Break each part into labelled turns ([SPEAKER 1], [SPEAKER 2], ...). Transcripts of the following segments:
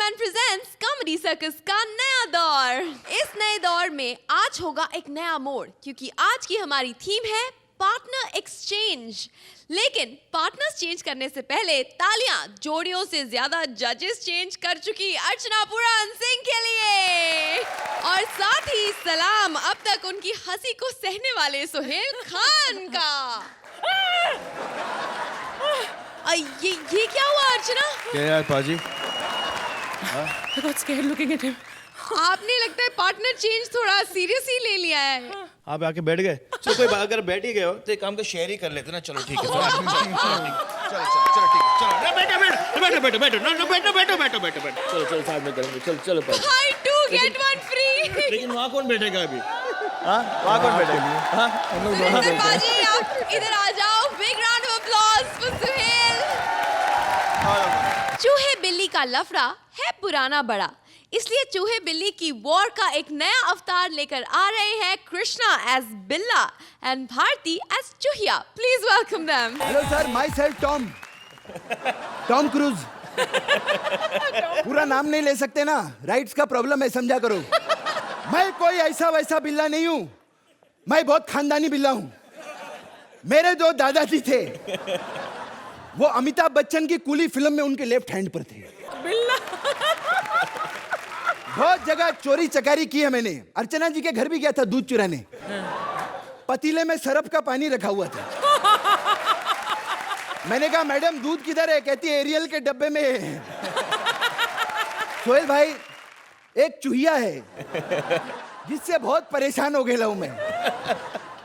[SPEAKER 1] Entertainment presents comedy circus का नया दौर। इस नए दौर में आज होगा एक नया मोड़, क्योंकि आज की हमारी थीम है पार्टनर एक्सचेंज। लेकिन पार्टनर्स चेंज करने से पहले तालियां जोड़ियों से ज्यादा जजेस चेंज कर चुकी अर्चना पुराण सिंह के लिए, और साथ ही सलाम अब तक उनकी हंसी को सहने वाले सोहेल खान का। ये क्या हुआ अर्चना?
[SPEAKER 2] क्या यार पाजी?
[SPEAKER 3] I got scared looking at him.
[SPEAKER 1] आपने लगता है पार्टनर चेंज थोड़ा सीरियसली ले लिया है।
[SPEAKER 2] आप आके बैठ गए? चलो कोई बात, अगर बैठ ही गए हो तो एक काम का शेयर ही कर लेते ना। चलो ठीक है, चलो चलो साथ में करेंगे। चलो
[SPEAKER 1] Buy two get one free।
[SPEAKER 2] लेकिन वहाँ कौन बैठेगा अभी? हाँ, वहाँ कौन बैठेगा? हाँ, हम लोग दोनों बैठेंगे।
[SPEAKER 1] बाजी आप इधर आ जाओ। Big round of applause for Suhel. चूहे बिल्ली का लफड़ा है पुराना बड़ा, इसलिए चूहे बिल्ली की वॉर का एक नया अवतार लेकर आ रहे हैं कृष्णा एज बिल्ला एंड भारती एज चूहिया। Please welcome them.
[SPEAKER 4] Hello sir, myself Tom Cruise. पूरा नाम नहीं ले सकते ना, राइट्स का प्रॉब्लम है, समझा करो। मैं कोई ऐसा वैसा बिल्ला नहीं हूँ, मैं बहुत खानदानी बिल्ला हूँ। मेरे जो दादाजी थे वो अमिताभ बच्चन की कूली फिल्म में उनके लेफ्ट हैंड पर थे।
[SPEAKER 3] बिल्ला।
[SPEAKER 4] बहुत जगह चोरी चकारी की है मैंने। अर्चना जी के घर भी गया था दूध चुराने। पतीले में सरफ का पानी रखा हुआ था। मैंने कहा मैडम दूध किधर है? कहती है एरियल के डब्बे में है। सोहेल भाई, एक चूहिया है जिससे बहुत परेशान हो गया हूं मैं।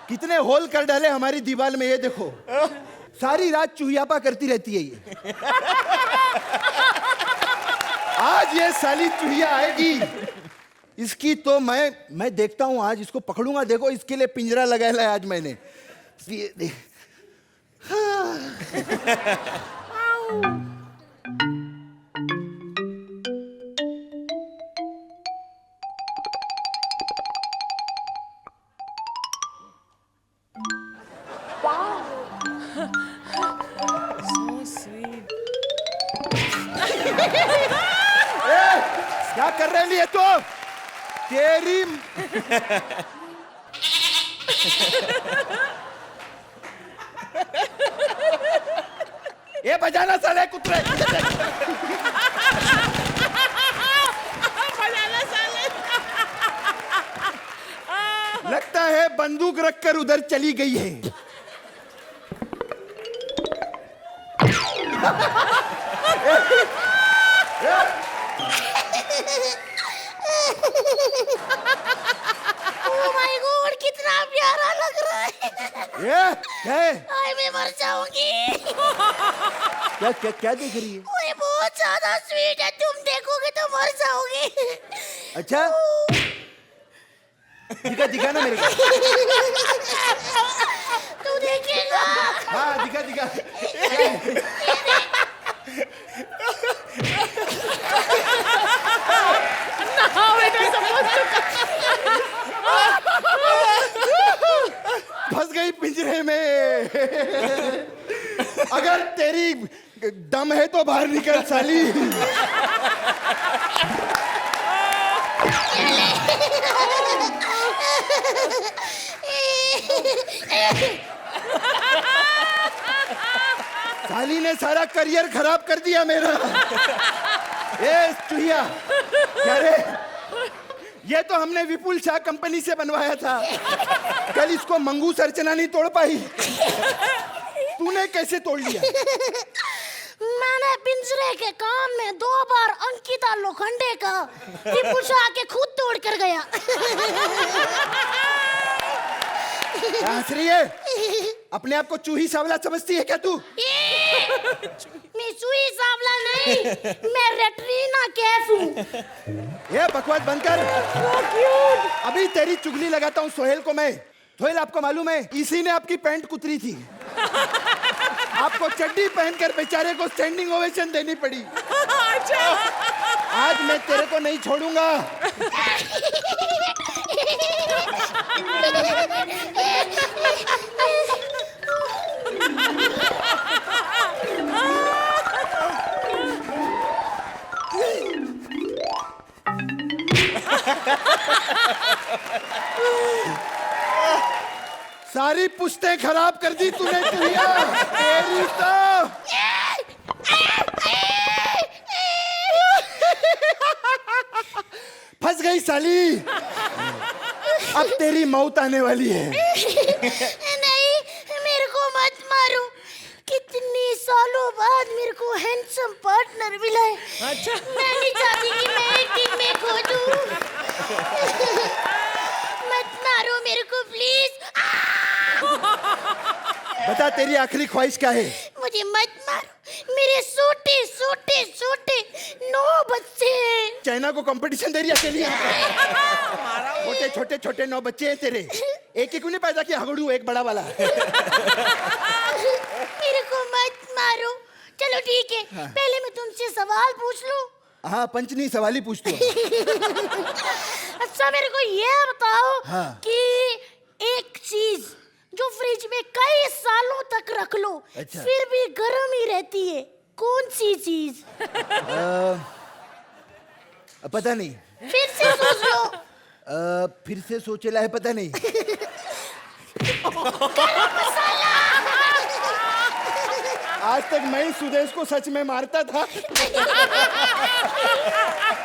[SPEAKER 4] कितने होल कर डाले हमारी दीवार में, ये देखो। सारी रात चूहियापा करती रहती है ये। आज ये साली चूहिया आएगी, इसकी तो मैं देखता हूं, आज इसको पकड़ूंगा। देखो इसके लिए पिंजरा लगाया है आज मैंने।
[SPEAKER 3] So sweet.
[SPEAKER 4] क्या कर रहे लिए तो तेरी ये बजाना साले कुत्ते।
[SPEAKER 3] बजाना साले।
[SPEAKER 4] लगता है बंदूक रखकर उधर चली गई है।
[SPEAKER 5] Oh my God, कितना प्यारा लग रहा है।
[SPEAKER 4] ये
[SPEAKER 5] हाय मैं मर जाऊंगी।
[SPEAKER 4] क्या देख रही है?
[SPEAKER 5] ओए बहुत ज्यादा स्वीट है, तुम देखोगे तो मर जाओगे।
[SPEAKER 4] अच्छा दिखा ना मेरे को।
[SPEAKER 5] तू देखेगा।
[SPEAKER 4] हाँ दिखा। फंस गई पिंजरे में। अगर तेरी दम है तो बाहर निकल साली। साली ने सारा करियर खराब कर दिया मेरा। ए चूहिया, क्या रे? ये तो हमने विपुल शाह कंपनी से बनवाया था। कल इसको मंगूस अर्चना नहीं तोड़ पाई, तूने कैसे तोड़ लिया?
[SPEAKER 5] मैंने पिंजरे के कान में 2 बार अंकिता लोखंडे का विपुल शाह के खुद तोड़ कर गया।
[SPEAKER 4] क्या हंस रही है? अपने आप को चूही सांवला समझती है क्या तू?
[SPEAKER 5] मैं चूही सांवला नहीं, मैं रेट्रीना कैफ हूँ।
[SPEAKER 4] ये बकवास बंद कर। अभी तेरी चुगली लगाता हूँ सोहेल को मैं। सोहेल, आपको मालूम है इसी ने आपकी पैंट कुतरी थी। आपको चड्डी पहनकर बेचारे को स्टैंडिंग ओवेशन देनी पड़ी। आज मैं तेरे को नहीं छोड़ूंगा। सारी पुश्तें खराब कर दी तूने चुहिया। तेरी तो फंस गई साली। अब तेरी मौत आने वाली है।
[SPEAKER 5] नहीं, मेरे को मत मारो। कितने सालों बाद मेरे को हैंडसम पार्टनर मिला है।
[SPEAKER 3] अच्छा।
[SPEAKER 5] मैं नहीं चाहती कि मैं एक दिन में खो दूं। मत मारो मेरे को प्लीज।
[SPEAKER 4] बता तेरी आखिरी ख्वाहिश क्या है?
[SPEAKER 5] मुझे मत मारो। मेरे सोटे सोटे सोटे 9 बच्चे हैं।
[SPEAKER 4] चाइना को कंपटीशन दे रही है अकेली यहाँ पर। छोटे छोटे छोटे 9 बच्चे हैं तेरे। एक ही क्यों नहीं पैदा किया हगड़ू एक बड़ा वाला?
[SPEAKER 5] मेरे को मत मारो। चलो ठीक है, पहले मैं तुमसे सवाल पूछ लूं।
[SPEAKER 4] हाँ पंच नहीं सवाल ही पूछ तू।
[SPEAKER 5] अच्छा मेरे को ये बताओ
[SPEAKER 4] हाँ।
[SPEAKER 5] कि एक चीज जो फ्रिज में कई सालों तक रख लो
[SPEAKER 4] अच्छा।
[SPEAKER 5] फिर भी गर्म ही रहती है, कौन सी चीज?
[SPEAKER 4] पता नहीं।
[SPEAKER 5] फिर से सोच लो।
[SPEAKER 4] फिर से सोचेला है पता नहीं। आज तक मैं ही सुदेश को सच में मारता था।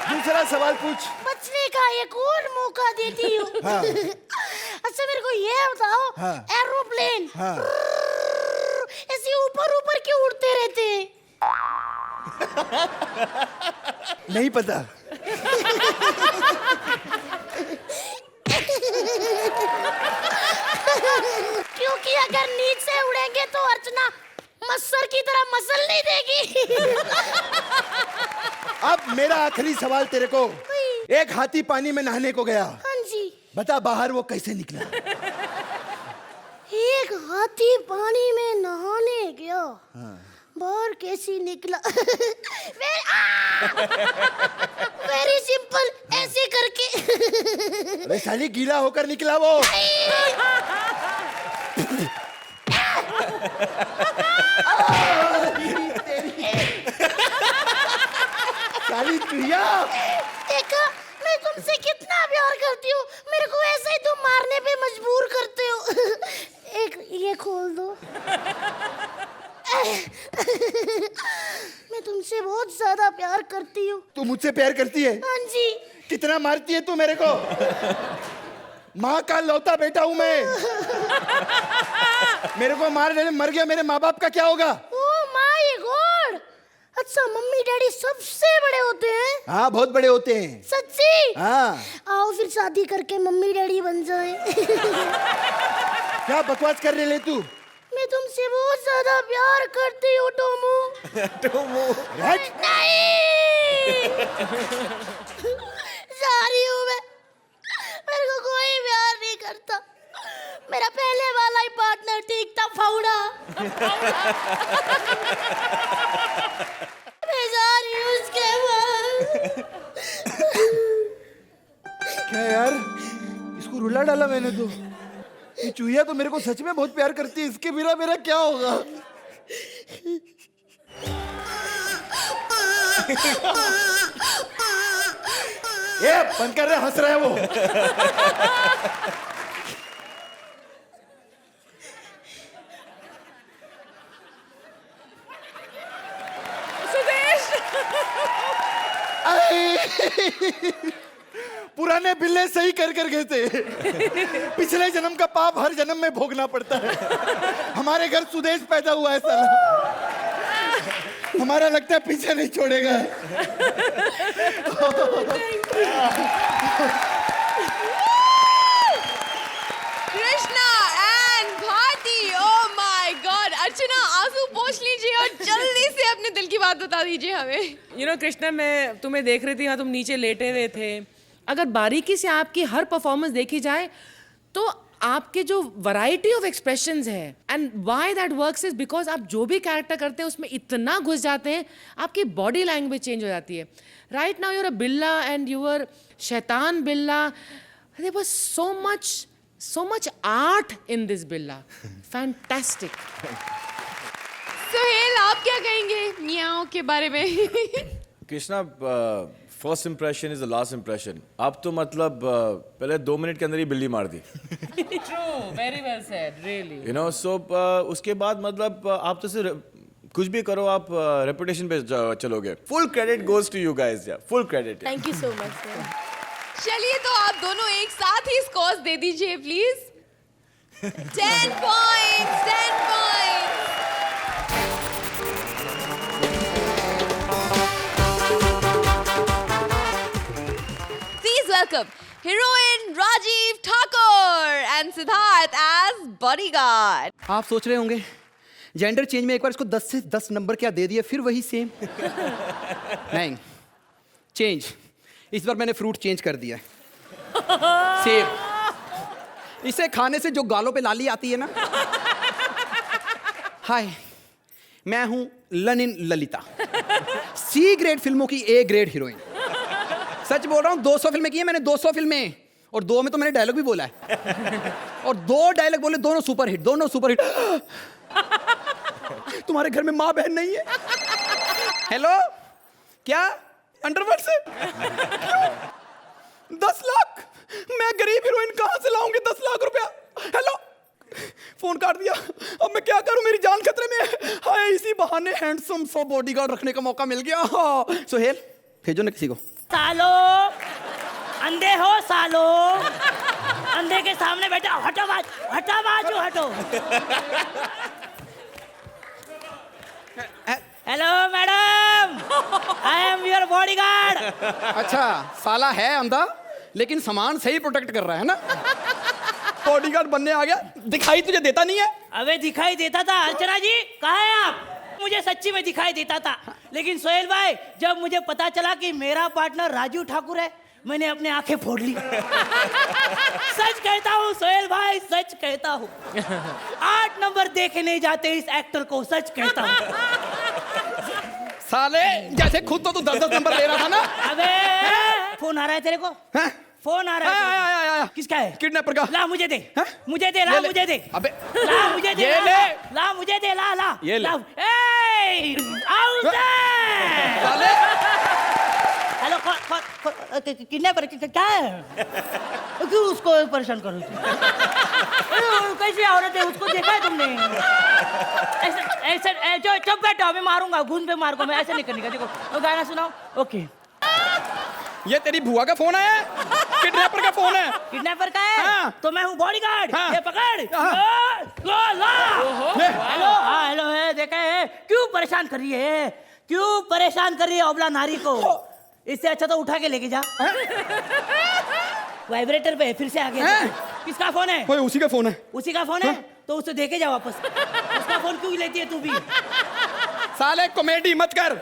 [SPEAKER 4] दूसरा सवाल पूछ।
[SPEAKER 5] बचने का एक और मौका देती हूँ।
[SPEAKER 4] हाँ।
[SPEAKER 5] अच्छा मेरे को ये बताओ,
[SPEAKER 4] हाँ।
[SPEAKER 5] एरोप्लेन
[SPEAKER 4] हाँ।
[SPEAKER 5] ऐसे ऊपर ऊपर क्यों उड़ते रहते हैं?
[SPEAKER 4] नहीं पता।
[SPEAKER 5] क्योंकि अगर नीचे उड़ेंगे तो अर्चना मस्सर की तरह मसल नहीं देगी।
[SPEAKER 4] अब मेरा आखिरी सवाल तेरे को। एक हाथी पानी में नहाने को गया,
[SPEAKER 5] हाँ जी।
[SPEAKER 4] बता बाहर वो कैसे निकला?
[SPEAKER 5] एक हाथी पानी में नहाने गया, बाहर कैसी निकला? वेरी सिंपल, ऐसे करके।
[SPEAKER 4] अरे साली गीला होकर निकला वो। साली चुहिया।
[SPEAKER 5] देखा मैं तुमसे कितना प्यार करती हूँ, मेरे को ऐसे ही तुम मारने पे मजबूर करते हो। एक ये खोल दो। मैं तुमसे बहुत ज्यादा प्यार करती हूँ।
[SPEAKER 4] तू मुझसे प्यार करती है?
[SPEAKER 5] हाँ जी।
[SPEAKER 4] कितना मारती है तू मेरे को? माँ का लौता बेटा हूँ मैं। मेरे को मार देने मर गया, मेरे माँ बाप का क्या होगा?
[SPEAKER 5] ओह माय गॉड। अच्छा मम्मी डैडी सबसे बड़े होते हैं?
[SPEAKER 4] हाँ बहुत बड़े होते हैं।
[SPEAKER 5] सच्ची?
[SPEAKER 4] हाँ।
[SPEAKER 5] आओ फिर शादी करके मम्मी डैडी बन जाए।
[SPEAKER 4] क्या बकवास कर रहे ले तू?
[SPEAKER 5] मैं तुमसे बहुत ज्यादा प्यार करती हूँ टोमू।
[SPEAKER 4] हट।
[SPEAKER 5] नहीं। सारी हूँ मैं, मेरे को कोई प्यार नहीं करता। मेरा पहले वाला ही पार्टनर ठीक था, फाउड़ा। मैं जा रही हूँ उसके बाद।
[SPEAKER 4] क्या यार, इसको रुला डाला मैंने तो। ये चूहिया तो मेरे को सच में बहुत प्यार करती है, इसके बिना मेरा क्या होगा? ये बंद कर रहे, हंस रहा है वो।
[SPEAKER 3] सुदेश।
[SPEAKER 4] पुराने बिल्ले सही कर गए थे। पिछले जन्म का पाप हर जन्म में भोगना पड़ता है। हमारे घर सुदेश पैदा हुआ है साला। हमारा लगता है पीछे नहीं छोड़ेगा।
[SPEAKER 1] Krishna and Bharti, oh my God. Archana आंसू पोंछ लीजिए और जल्दी से अपने दिल की बात बता दीजिए हमें।
[SPEAKER 3] यू नो कृष्णा, मैं तुम्हें देख रही थी, हाँ तुम नीचे लेटे हुए थे। अगर बारीकी से आपकी हर परफॉर्मेंस देखी जाए तो आपके जो वैरायटी ऑफ एक्सप्रेशंस है, and why that works is because आप जो भी कैरेक्टर करते हैं उसमें इतना घुस जाते हैं, आपकी बॉडी लैंग्वेज चेंज हो जाती है। राइट नाउ यूर अ बिल्ला एंड यूर शैतान बिल्ला। There was so much art in this बिल्ला। फैंटास्टिक।
[SPEAKER 1] सुहेल आप क्या कहेंगे मियाओ के बारे में?
[SPEAKER 2] Krishna first impression is the last impression. आप तो मतलब पहले 2 मिनट के अंदर ही बिल्ली मार दी.
[SPEAKER 3] True, very well said, really.
[SPEAKER 2] You know so उसके बाद मतलब आप तो सिर्फ कुछ भी करो आप रेपुटेशन पे चलोगे. Full credit goes to you guys. या full credit.
[SPEAKER 5] Thank you so much sir.
[SPEAKER 1] चलिए तो आप दोनों एक साथ ही स्कोर्स दे दीजिए please. 10 points, 10 points. Please welcome heroine Rajiv Thakur and Siddharth as bodyguard.
[SPEAKER 6] आप सोच रहे होंगे जेंडर चेंज में एक बार इसको 10 से 10 नंबर क्या दे दिए फिर वही सेम. नहीं, चेंज. इस बार मैंने फ्रूट चेंज कर दिया. सेब. इसे खाने से जो गालों पे लाली आती है ना. हाय, मैं हूं लनिन ललिता, सी ग्रेड फिल्मों की ए ग्रेड हीरोइन. सच बोल रहा हूं, 200 फिल्में की है मैंने, 200 फिल्में. और 2 में तो मैंने डायलॉग भी बोला है. और 2 डायलॉग बोले, दोनों सुपरहिट, दोनों सुपरहिट. तुम्हारे घर में माँ बहन नहीं है? हेलो, क्या अंडरवर्ड से 10 लाख? मैं गरीब हीरोइन कहां से लाऊंगी 10 लाख रुपया? हेलो, फोन काट दिया. अब मैं क्या करूं, मेरी जान खतरे में है. हाय, इसी बहाने हैंडसम सा बॉडीगार्ड रखने का मौका मिल गया. सोहेल, भेजो ना किसी को.
[SPEAKER 7] सालो, अंधे हो सालो, अंधे के सामने बैठा. हटो बाजू हटो. Hello madam, I am your bodyguard.
[SPEAKER 6] अच्छा, साला है अंधा लेकिन सामान सही प्रोटेक्ट कर रहा है ना. बॉडीगार्ड बनने आ गया. दिखाई तुझे देता नहीं है?
[SPEAKER 7] अबे दिखाई देता था. अर्चना जी कहाँ हैं आप? मुझे सच्ची में दिखाई देता था, लेकिन सोहेल भाई जब मुझे पता चला कि मेरा पार्टनर राजू ठाकुर है, मैंने अपने आंखें फोड़ ली. सच कहता हूँ सोहेल भाई, सच कहता हूँ. 8 नंबर देखे नहीं जाते इस एक्टर को, सच कहता हूँ.
[SPEAKER 6] साले, जैसे खुद तो तू 10-10 नंबर ले रहा था ना.
[SPEAKER 7] अबे फोन आ रहा है तेरे को?
[SPEAKER 6] हैं?
[SPEAKER 7] फोन आ रहा है.
[SPEAKER 6] आया.
[SPEAKER 7] किसका है?
[SPEAKER 6] किडनैपर का.
[SPEAKER 7] ला मुझे दे.
[SPEAKER 6] हैं?
[SPEAKER 7] मुझे दे. ला
[SPEAKER 6] ले ले.
[SPEAKER 7] मुझे दे.
[SPEAKER 6] अबे
[SPEAKER 7] ला मुझे दे.
[SPEAKER 6] ये
[SPEAKER 7] ला,
[SPEAKER 6] ले.
[SPEAKER 7] ला मुझे दे. ला
[SPEAKER 6] ये ले.
[SPEAKER 7] ए आउट दे.
[SPEAKER 6] साले,
[SPEAKER 7] हेलो, किडनैपर क्या है? क्यों उसको परेशान करो? कैसी औरत है, उसको देखा है तुमने? ऐसे जो चुप बैठो, मैं मारूंगा, घून पे मारूंगा मैं. ऐसे नहीं करने का. देखो वो गाना सुनाओ. ओके.
[SPEAKER 6] ये तेरी बुआ का फोन है? किडनैपर का फोन है?
[SPEAKER 7] किडनैपर का है?
[SPEAKER 6] हाँ.
[SPEAKER 7] तो मैं हूँ बॉडीगार्ड.
[SPEAKER 6] हाँ.
[SPEAKER 7] ये पकड़.
[SPEAKER 6] हाँ.
[SPEAKER 7] ला. हेलो, हाँ हेलो है. देखा है क्यों परेशान कर रही है? क्यों परेशान कर रही है अबला नारी को? इससे अच्छा तो उठा के लेके जा. वाइब्रेटर पे फिर से आ गया. किसका फोन है?
[SPEAKER 6] ओए, उसी का फोन है.
[SPEAKER 7] उसी का फोन है? तो उसे देके जा वापस. उसका फोन क्यों लेती है तू भी?
[SPEAKER 6] साले, कॉमेडी मत कर.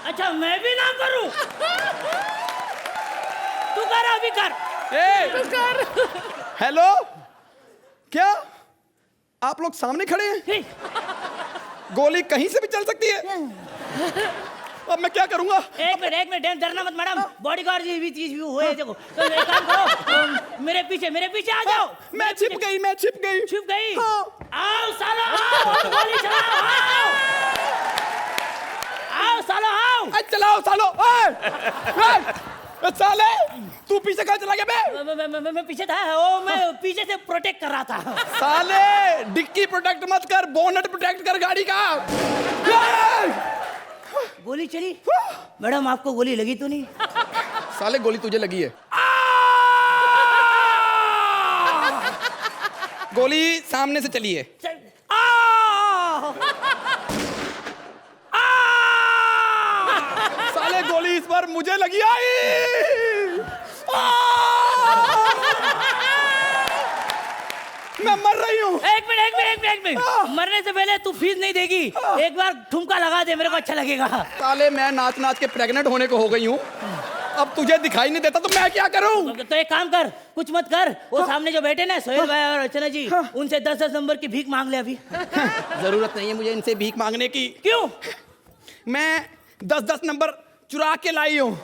[SPEAKER 7] अच्छा मैं भी ना करूं? तू कर, अभी कर.
[SPEAKER 6] हेलो, क्या आप लोग सामने खड़े हैं? गोली कहीं से भी चल सकती है. अब मैं क्या करूंगा?
[SPEAKER 7] एक मिनट डरना मत मैडम. बॉडीगार्ड जी भी चीज भी हुए. देखो तो एक काम करो, मेरे पीछे आ जाओ.
[SPEAKER 6] मैं छिप गई.
[SPEAKER 7] छुप गई?
[SPEAKER 6] हाँ.
[SPEAKER 7] आओ सालो, आओ. गोली चलाओ. आओ सालो, आओ.
[SPEAKER 6] चलाओ सालो. साले, तू पीछे कहाँ चला गया बे?
[SPEAKER 7] मैं पीछे था. ओ, मैं पीछे से प्रोटेक्ट कर रहा था.
[SPEAKER 6] साले, डिक्की प्रोटेक्ट मत कर, बोनट प्रोटेक्ट कर गाड़ी का.
[SPEAKER 7] गोली चली? मैडम आपको गोली लगी तो नहीं?
[SPEAKER 6] साले, गोली तुझे लगी है. गोली सामने से चली है. साले, गोली इस बार मुझे लगी. आई. मैं मर रही हूँ.
[SPEAKER 7] एक मिनट. मरने से पहले तू फीस नहीं देगी. एक बार ठुमका लगा दे, मेरे को अच्छा लगेगा.
[SPEAKER 6] साले, मैं नाच के प्रेग्नेंट होने को हो गई हूँ. अब तुझे दिखाई नहीं देता तो मैं क्या करूँ?
[SPEAKER 7] तो एक काम कर, कुछ मत कर. वो सामने जो बैठे ना सोहेल भाई और अर्चना जी, उनसे 10-10 नंबर की भीख मांग ले अभी.
[SPEAKER 6] जरूरत नहीं है मुझे इनसे भीख मांगने की.
[SPEAKER 7] क्यों?
[SPEAKER 6] मैं 10-10 नंबर चुरा के लाई हूँ.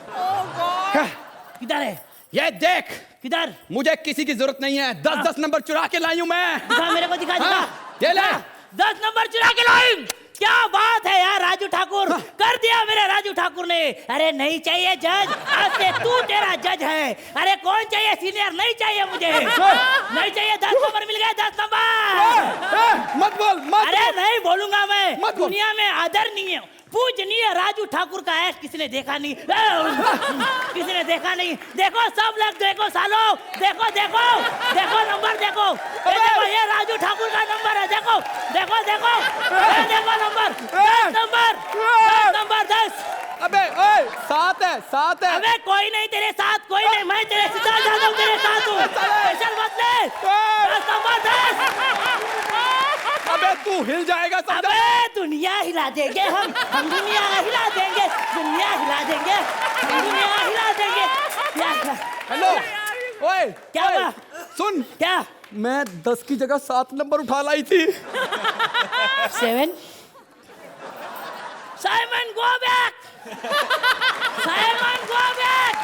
[SPEAKER 7] किधर है?
[SPEAKER 6] ये देख.
[SPEAKER 7] किधर?
[SPEAKER 6] मुझे किसी की जरूरत नहीं है. 10-10 नंबर चुरा के लाई हूँ मैं.
[SPEAKER 7] दिखा मेरे को, दिखा.
[SPEAKER 6] हाँ, ये ले.
[SPEAKER 7] 10 नंबर चुरा के लाई. क्या बात है यार राजू ठाकुर, कर दिया मेरे राजू ठाकुर ने। अरे नहीं चाहिए जज, आज से तू तेरा जज है। अरे कौन चाहिए सीनियर, नहीं चाहिए मुझे, नहीं चाहिए। 10 नंबर मिल गए, 10 नंबर।
[SPEAKER 6] मत बोल, मत
[SPEAKER 7] अरे
[SPEAKER 6] बोल।
[SPEAKER 7] नहीं बोलूंगा मैं,
[SPEAKER 6] मत बोल।
[SPEAKER 7] दुनिया में आदरणीय पूजनीय राजू ठाकुर का ऐश किसी ने देखा नहीं, किसी ने देखा नहीं। देखो सब लोग देखो सालो, देखो देखो देखो नंबर देखो, ये देखो ये राजू ठाकुर का नंबर है, देखो देखो देखो, ये देखो नंबर 10 नंबर 10 नंबर 10।
[SPEAKER 6] अबे ओए, 7 है, 7 है।
[SPEAKER 7] अबे कोई नहीं तेरे साथ, कोई नहीं, मैं तेरे सिद्धार्थ यादव तेरे साथ हूँ, टेंशन मत ले। 10 नंबर 10।
[SPEAKER 6] अबे तू हिल जाएगा समझा।
[SPEAKER 7] अबे दुनिया हिला देंगे हम दुनिया हिला देंगे, दुनिया हिला देंगे, हम दुनिया हिला देंगे। क्या
[SPEAKER 6] हेलो, ओए
[SPEAKER 7] क्या
[SPEAKER 6] ओए,
[SPEAKER 7] हुआ?
[SPEAKER 6] सुन,
[SPEAKER 7] क्या?
[SPEAKER 6] मैं 10 की जगह 7 नंबर उठा लाई थी।
[SPEAKER 7] 7 Simon go back, Simon go back.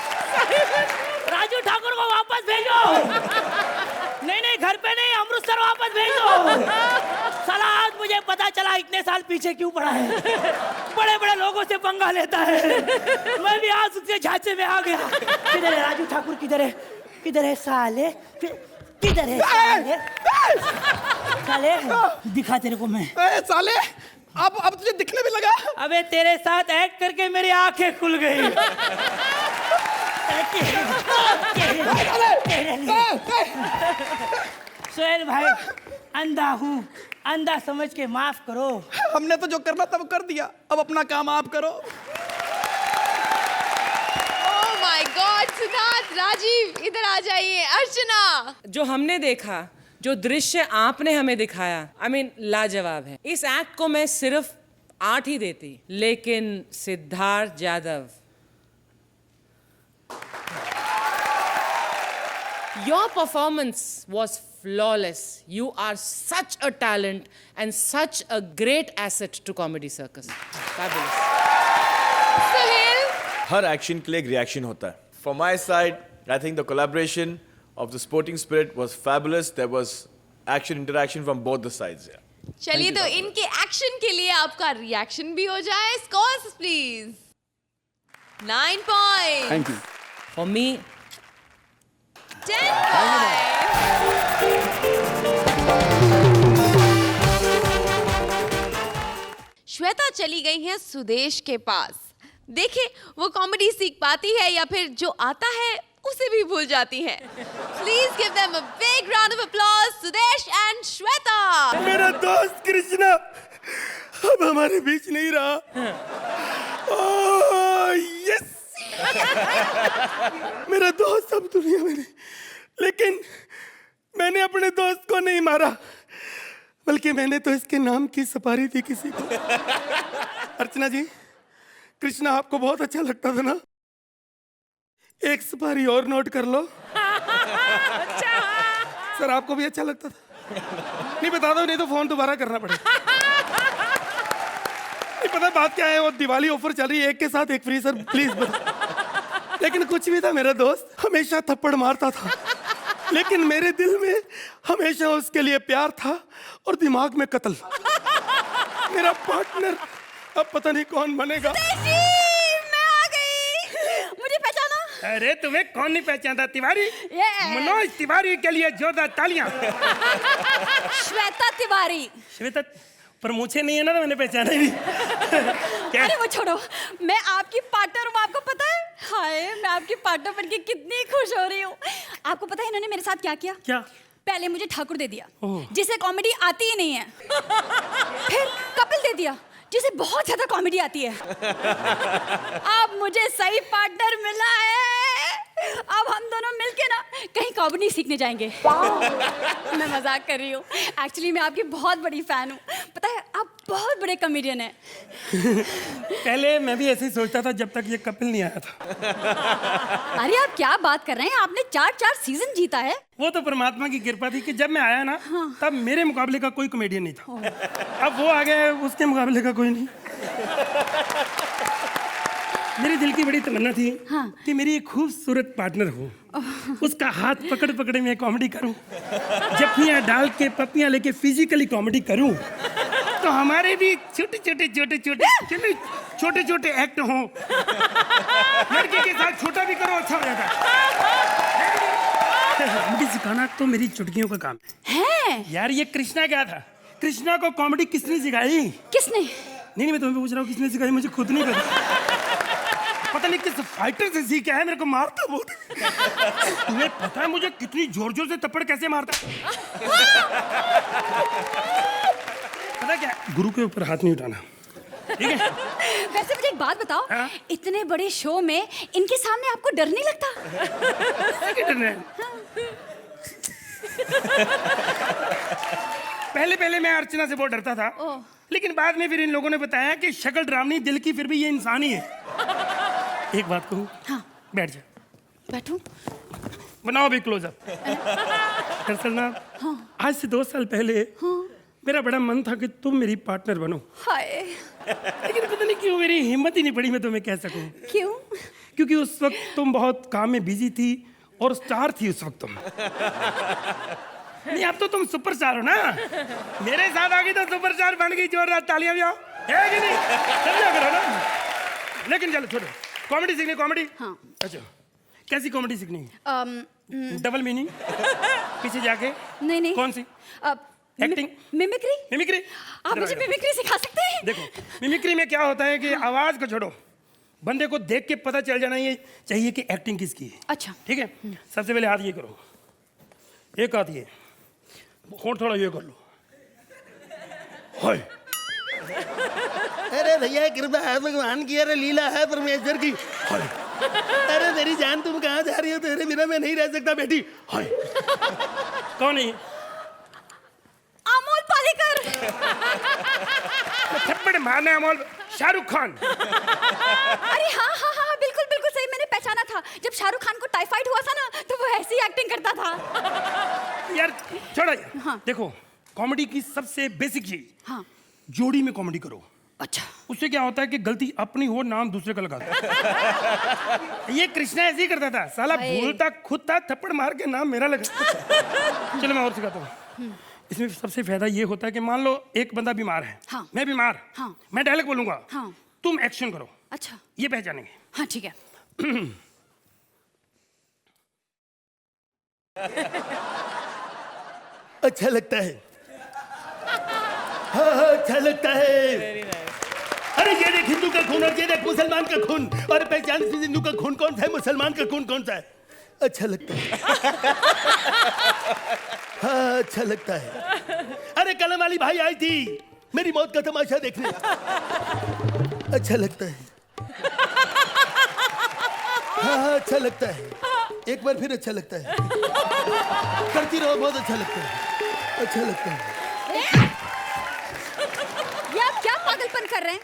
[SPEAKER 7] Raju Thakur को वापस भेजो। नहीं नहीं घर पे नहीं, अमृतसर वापस भेजो। साला आज मुझे पता चला इतने साल पीछे क्यों पड़ा है, बड़े बड़े लोगों से पंगा लेता है। मैं भी आज उसके झांसे में आ गया। किधर है राजू ठाकुर, किधर है, किधर है साले, किधर है साले, साले दिखा तेरे को मैं।
[SPEAKER 6] ए साले, अब तुझे दिखने भी लगा।
[SPEAKER 7] अबे तेरे साथ एक्ट करके मेरी आंखें खुल गई। सोहेल भाई अंधा हूँ, अंधा समझ के माफ करो।
[SPEAKER 6] हमने तो जो करना था वो कर दिया, अब अपना काम आप करो।
[SPEAKER 1] Oh my god, Siddharth, Rajeev इधर आ जाइए। अर्चना,
[SPEAKER 3] जो हमने देखा, जो दृश्य आपने हमें दिखाया, आई मीन लाजवाब है। इस एक्ट को मैं सिर्फ 8 ही देती, लेकिन Siddharth Yadav, your performance was flawless. You are such a talent and such a great asset to Comedy Circus. Fabulous.
[SPEAKER 1] Suhel,
[SPEAKER 2] हर एक्शन के लिए एक रिएक्शन होता है. From my side, I think the collaboration of the sporting spirit was fabulous. There was action interaction from both the sides. Yeah.
[SPEAKER 1] चलिए तो इनके action के लिए आपका रिएक्शन भी हो जाए. Scores please. 9 points.
[SPEAKER 6] Thank you.
[SPEAKER 3] For me,
[SPEAKER 1] 10 points. Shweta चली गई हैं सुदेश के पास. देखे वो कॉमेडी सीख पाती है या फिर जो आता है उसे भी भूल जाती है. Please give them a big round of applause, Sudesh and Shweta.
[SPEAKER 4] मेरा दोस्त कृष्णा अब हमारे बीच नहीं रहा. यस, मेरा दोस्त अब दुनिया में नहीं, लेकिन मैंने अपने दोस्त को नहीं मारा, बल्कि मैंने तो इसके नाम की सुपारी दी किसी को. अर्चना जी, कृष्णा आपको बहुत अच्छा लगता था ना? एक सुपारी और नोट कर लो. सर आपको भी अच्छा लगता था? नहीं बता दो, नहीं तो फोन दोबारा करना पड़ेगा. नहीं पता बात क्या है, वो दिवाली ऑफर चल रही है, एक के साथ एक फ्री. सर प्लीज बता. लेकिन कुछ भी था, मेरा दोस्त हमेशा थप्पड़ मारता था, लेकिन मेरे दिल में हमेशा उसके लिए प्यार था और दिमाग में कत्ल. मेरा पार्टनर अब पता नहीं कौन बनेगा.
[SPEAKER 5] मैं आ गई. मुझे पहचाना?
[SPEAKER 8] अरे तुम्हें कौन नहीं पहचानता? तिवारी, मनोज तिवारी के लिए जोरदार तालियां.
[SPEAKER 5] श्वेता तिवारी.
[SPEAKER 8] श्वेता, पर मुझे नहीं है ना, तो मैंने पहचाना ही नहीं. क्या?
[SPEAKER 5] अरे वो छोड़ो, मैं आपकी पार्टनर हूँ, आपको पता है? हाय, मैं आपकी पार्टनर बनके कितनी खुश हो रही हूँ. आपको पता है इन्होंने मेरे साथ क्या किया?
[SPEAKER 8] क्या?
[SPEAKER 5] पहले मुझे ठाकुर दे दिया, जिसे कॉमेडी आती ही नहीं है. फिर कपिल दे दिया, जिसे बहुत ज्यादा कॉमेडी आती है. अब मुझे सही पार्टनर मिला है. अब हम दोनों मिलके ना कहीं कॉमेडी सीखने जाएंगे. मैं मजाक कर रही हूँ. एक्चुअली मैं आपकी बहुत बड़ी फैन हूँ. पता है आप बहुत बड़े कॉमेडियन हैं.
[SPEAKER 8] पहले मैं भी ऐसे ही सोचता था जब तक ये कपिल नहीं आया था.
[SPEAKER 5] अरे आप क्या बात कर रहे हैं? आपने 4 सीजन जीता है.
[SPEAKER 8] वो तो परमात्मा की कृपा थी कि जब मैं आया ना, तब मेरे मुकाबले का कोई कॉमेडियन नहीं था. अब वो आ गया, उसके मुकाबले का कोई नहीं. मेरे दिल की बड़ी तमन्ना थी कि मेरी एक खूबसूरत पार्टनर हो, उसका हाथ पकड़ पकड़ मैं कॉमेडी करूं, जफ्फियां डाल के पप्पियां लेके फिजिकली कॉमेडी करूं, तो हमारे भी छोटे एक्ट हों। लड़के के साथ छोटा भी करो, अच्छा हो जाता है। कॉमेडी सिखाना तो मेरी चुटकियों का काम है। यार ये कृष्णा क्या था? कृष्णा को कॉमेडी किसने सिखाई?
[SPEAKER 5] किसने?
[SPEAKER 8] नहीं मैं तुम्हें पूछ रहा हूँ किसने सिखाई, मुझे खुद नहीं पता। पता नहीं किस फाइटर से सीखा है, मेरे को मारता बहुत। तुम्हें पता है मुझे कितनी जोर जोर से थप्पड़ कैसे मारता? पता क्या, गुरु के ऊपर हाथ नहीं उठाना, ठीक है?
[SPEAKER 5] वैसे मुझे एक बात बताओ,
[SPEAKER 8] हाँ?
[SPEAKER 5] इतने बड़े शो में इनके सामने आपको डर नहीं लगता?
[SPEAKER 8] पहले मैं अर्चना से बहुत डरता था, लेकिन बाद में फिर इन लोगों ने बताया कि शक्ल डरावनी, दिल की फिर भी ये इंसान ही है। एक बात कहूँ? हाँ। बैठ जा।
[SPEAKER 5] बैठूं?
[SPEAKER 8] बनाओ भी क्लोजअप। दरअसल ना, आज से 2 साल पहले मेरा बड़ा मन था कि तुम मेरी पार्टनर बनो।
[SPEAKER 5] हाय।
[SPEAKER 8] लेकिन पता नहीं क्यों मेरी हिम्मत ही नहीं पड़ी मैं तुम्हें कह सकूं।
[SPEAKER 5] क्यों?
[SPEAKER 8] क्योंकि उस वक्त तुम बहुत काम में बिजी थी और स्टार थी उस वक्त तुम। नहीं अब तो तुम सुपरस्टार हो ना, मेरे साथ आ गई तो सुपरस्टार बन गई। जोरदार तालियां भी आओ, है कि नहीं? समझा करो ना। लेकिन चलो छोड़ो, कॉमेडी सीखनी, कॉमेडी।
[SPEAKER 5] हाँ।
[SPEAKER 8] अच्छा कैसी कॉमेडी सीखनी? डबल मीनिंग पीछे जाके?
[SPEAKER 5] नहीं।
[SPEAKER 8] कौन सी? एक्टिंग?
[SPEAKER 5] मिमिक्री?
[SPEAKER 8] मिमिक्री?
[SPEAKER 5] आप मुझे मिमिक्री सिखा सकते हैं?
[SPEAKER 8] देखो मिमिक्री में क्या होता है कि आवाज को छोड़ो, बंदे को देख के पता चल जाना ये चाहिए कि एक्टिंग किसकी है।
[SPEAKER 5] अच्छा
[SPEAKER 8] ठीक है, सबसे पहले हाथ ये करो, एक हाथ ये, होंठ थोड़ा ये कर लो। हाय
[SPEAKER 9] अरे भैया कृपा है भगवान की, अरे लीला है परमेश्वर की। हाय अरे मेरी जान तुम कहाँ जा रही हो? तेरे बिना मैं नहीं रह सकता बेटी। हाय
[SPEAKER 8] कौन है?
[SPEAKER 5] अमोल पालेकर।
[SPEAKER 8] थप्पड़ मारना अमोल? शाहरुख खान।
[SPEAKER 5] अरे हाँ बिल्कुल सही, मैंने पहचाना था। जब शाहरुख खान को टाइफाइड हुआ था ना, तो वो ऐसी एक्टिंग करता था।
[SPEAKER 8] यार छोड़ो यार।
[SPEAKER 5] हाँ।
[SPEAKER 8] देखो कॉमेडी की सबसे बेसिक चीज,
[SPEAKER 5] हाँ।
[SPEAKER 8] जोड़ी में कॉमेडी करो।
[SPEAKER 5] अच्छा।
[SPEAKER 8] उससे क्या होता है कि गलती अपनी हो, नाम दूसरे का लगाता है। ये कृष्णा ऐसे ही करता था, साला भूलता खुद था, थप्पड़ मार के नाम मेरा लगा। चलो मैं और सिखाता हूँ। इसमें सबसे फायदा ये होता है कि मान लो एक बंदा बीमार है,
[SPEAKER 5] हाँ।
[SPEAKER 8] मैं बीमार,
[SPEAKER 5] हाँ।
[SPEAKER 8] मैं डायलॉग बोलूंगा,
[SPEAKER 5] हाँ।
[SPEAKER 8] तुम एक्शन करो।
[SPEAKER 5] अच्छा।
[SPEAKER 8] ये पहचानेंगे।
[SPEAKER 5] हाँ ठीक है।
[SPEAKER 9] अच्छा लगता है। हाँ अच्छा लगता है। अरे ये देख हिंदू का खून और ये देख मुसलमान का खून, और पहचान से हिंदू का खून कौन सा है, मुसलमान का खून कौन सा है? अच्छा लगता है। हाँ अच्छा लगता है। अरे कलम वाली भाई आई थी मेरी मौत का तमाशा देखने। अच्छा लगता है। हाँ अच्छा लगता है। एक बार फिर अच्छा लगता है। करती रहो, बहुत अच्छा लगता है। अच्छा लगता है।
[SPEAKER 5] ये आप क्या पागलपन कर रहे हैं?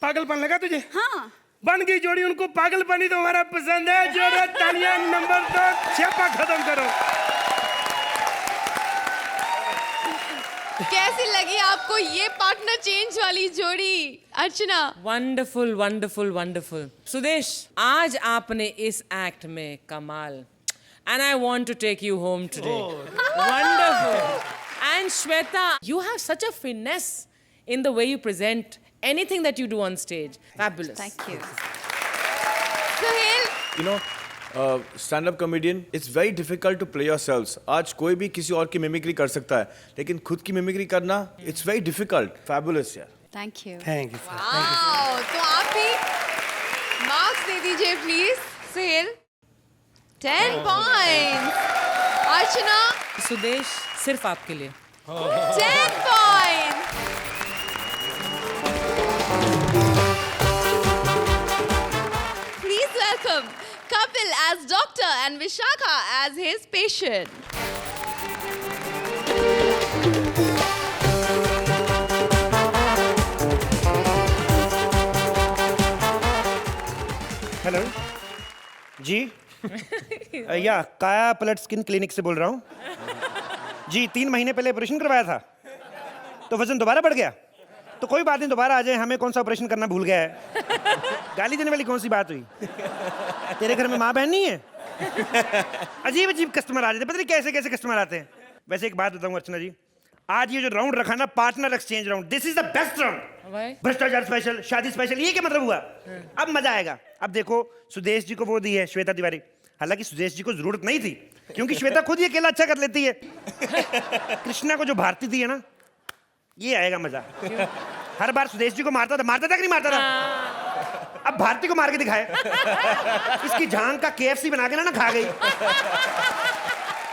[SPEAKER 8] पागलपन लगा तुझे?
[SPEAKER 5] हाँ।
[SPEAKER 8] बन गई जोड़ी, उनको पागलपनी तो हमारा पसंद है। जोरदार तालियां। नंबर 2 छापा खत्म करो।
[SPEAKER 1] कैसी लगी आपको ये पार्टनर चेंज वाली जोड़ी Archana?
[SPEAKER 3] Wonderful wonderful wonderful. Sudesh, आज आपने इस एक्ट में कमाल, and I want to take you home today. Wonderful. And Shweta, you have such a finesse in the way you present anything that you do on stage. Fabulous.
[SPEAKER 5] Thank you.
[SPEAKER 1] Suhel,
[SPEAKER 2] You know, stand-up comedian, it's very difficult to play yourselves. आज कोई भी किसी और की mimicry कर सकता है, लेकिन खुद की मिमिक्री करना, it's very difficult. Fabulous यार.
[SPEAKER 5] Thank you.
[SPEAKER 8] Thank you.
[SPEAKER 1] Wow, तो आप भी मार्क्स दे दीजिए प्लीज। सुहेल 10 पॉइंट्स, अर्चना
[SPEAKER 3] सुदेश, सिर्फ आपके लिए।
[SPEAKER 1] 10 points. Please welcome Kapil as doctor and Vishakha as his patient.
[SPEAKER 10] Hello जी। या काया पलट स्किन क्लिनिक से बोल रहा हूँ जी। 3 महीने पहले ऑपरेशन करवाया था तो वजन दोबारा बढ़ गया। तो कोई बात नहीं, दोबारा आ जाए, हमें कौन सा ऑपरेशन करना भूल गया है। गाली देने वाली कौन सी बात हुई? तेरे घर में माँ बहन नहीं है? अजीब अजीब कस्टमर आ जाते, पता नहीं कैसे कैसे कस्टमर आते हैं। वैसे एक बात बताऊँ अर्चना जी, आज ये जो राउंड रखा ना, partner exchange round, this is the best round.
[SPEAKER 3] भाई
[SPEAKER 10] भ्रष्टाचार स्पेशल, शादी स्पेशल, ये क्या मतलब हुआ? अब मजा आएगा। अब देखो, सुदेश जी को वो दी है श्वेता तिवारी, हालांकि सुदेश जी को जरूरत नहीं थी, क्योंकि श्वेता खुद ये अकेला अच्छा कर लेती है। कृष्णा को जो भारती दी है ना, ये आएगा मजा। हर बार सुदेश जी को मारता था कि नहीं मारता था? अब भारती को मार के दिखाए। इसकी झांग का KFC बना के ना खा गई।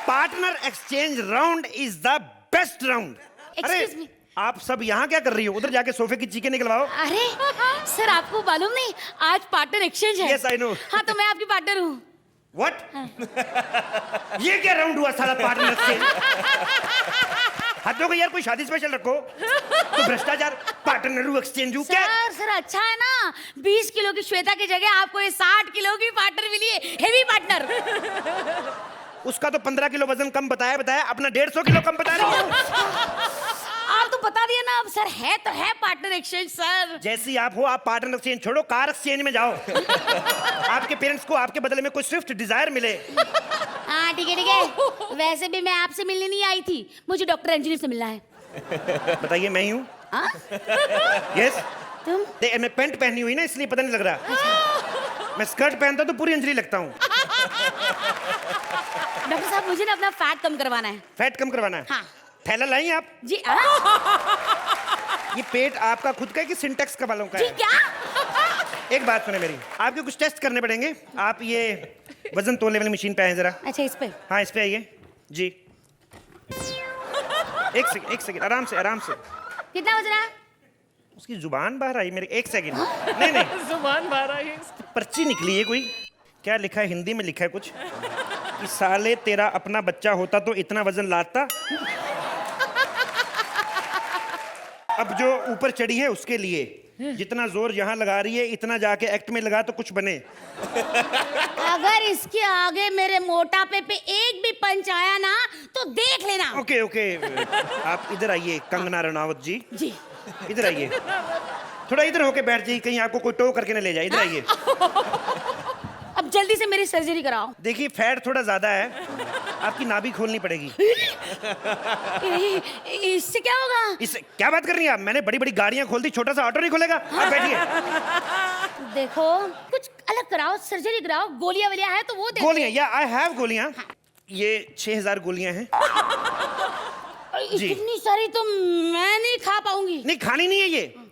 [SPEAKER 10] Partner exchange round is the best round.
[SPEAKER 5] Excuse me.
[SPEAKER 10] आप सब यहाँ क्या कर रही हो? उधर जाके सोफे की चीखें निकलवाओ।
[SPEAKER 5] अरे सर, आपको मालूम नहीं आज पार्टनर एक्सचेंज है?
[SPEAKER 10] Yes, I know.
[SPEAKER 5] हाँ, तो मैं आपकी पार्टनर हूँ।
[SPEAKER 10] व्हाट? ये क्या राउंड हुआ साला पार्टनर एक्सचेंज? हद हो गई यार, कोई शादी स्पेशल रखो। तो भ्रष्टाचार पार्टनर एक्सचेंज क्या?
[SPEAKER 5] सर अच्छा है ना, 20 किलो की श्वेता की जगह आपको ये 60 किलो की पार्टनर मिली है, हेवी पार्टनर।
[SPEAKER 10] उसका तो 15 किलो वजन कम बताया, अपना 150 किलो कम बता रही हो।
[SPEAKER 5] आप तो बता दिया ना। अब सर है तो है पार्टनर एक्सचेंज सर।
[SPEAKER 10] जैसी आप हो, आप पार्टनर एक्सचेंज छोड़ो, कार एक्सचेंज में जाओ। आपके पेरेंट्स को आपके बदले में कोई स्विफ्ट डिजायर मिले।
[SPEAKER 5] हाँ ठीक है। वैसे भी मैं आपसे मिलने नहीं आई थी, मुझे डॉक्टर इंजीनियर से मिलना है।
[SPEAKER 10] बताइए, मैं ही हूँ। यस,
[SPEAKER 5] तुम?
[SPEAKER 10] मैं पैंट पहनी हुई ना, इसलिए पता नहीं लग रहा। मैं स्कर्ट पहनता तो पूरी अंजलि लगता हूँ।
[SPEAKER 5] डॉक्टर साहब, मुझे ना अपना फैट कम करवाना है।
[SPEAKER 10] फैट कम करवाना है?
[SPEAKER 5] हाँ।
[SPEAKER 10] थैला लाई आप?
[SPEAKER 5] जी।
[SPEAKER 10] ये पेट आपका खुद का है कि सिंटेक्स का वालों का
[SPEAKER 5] जी
[SPEAKER 10] है?
[SPEAKER 5] क्या?
[SPEAKER 10] एक बात सुने मेरी, आपके कुछ टेस्ट करने पड़ेंगे। आप ये वजन तोलने वाली मशीन पे आए जरा।
[SPEAKER 5] अच्छा, इस पे?
[SPEAKER 10] हाँ, इस पे आइए जी। एक सेकंड, आराम से।
[SPEAKER 5] कितना वजन है?
[SPEAKER 10] उसकी जुबान बाहर आई मेरी। एक सेकंड। नहीं,
[SPEAKER 3] जुबान बाहर आई है।
[SPEAKER 10] पर्ची निकली है कोई। क्या लिखा है? हिंदी में लिखा है कुछ कि साले तेरा अपना बच्चा होता तो इतना वजन लाता। अब जो ऊपर चढ़ी है उसके लिए, जितना जोर यहाँ लगा रही है, इतना जाके एक्ट में लगा तो कुछ बने।
[SPEAKER 5] अगर इसके आगे मेरे मोटापे पे एक भी पंच आया ना तो देख लेना।
[SPEAKER 10] ओके, आप इधर आइए कंगना रनावत जी।
[SPEAKER 5] जी।
[SPEAKER 10] इधर आइए, थोड़ा इधर होके बैठ जाइए, कहीं आपको कोई टो करके न ले जाए। इधर आइए।
[SPEAKER 5] अब जल्दी से मेरी सर्जरी कराओ।
[SPEAKER 10] देखिए, फैट थोड़ा ज्यादा है, आपकी नाभि खोलनी पड़ेगी।
[SPEAKER 5] इससे क्या होगा?
[SPEAKER 10] इससे क्या बात कर रही हैं आप? मैंने बड़ी बड़ी गाड़ियां खोल दी, छोटा सा ऑटो नहीं खोलेगा। आप बैठिए।
[SPEAKER 5] देखो, कुछ अलग कराओ, सर्जरी कराओ। गोलियां वलियां है तो वो दे।
[SPEAKER 10] गोलियां? या आई हैव गोलियां। ये 6000 गोलियां हैं जी।
[SPEAKER 5] इतनी सारी तो मैं नहीं खा पाऊंगी।
[SPEAKER 10] नहीं, खानी नहीं है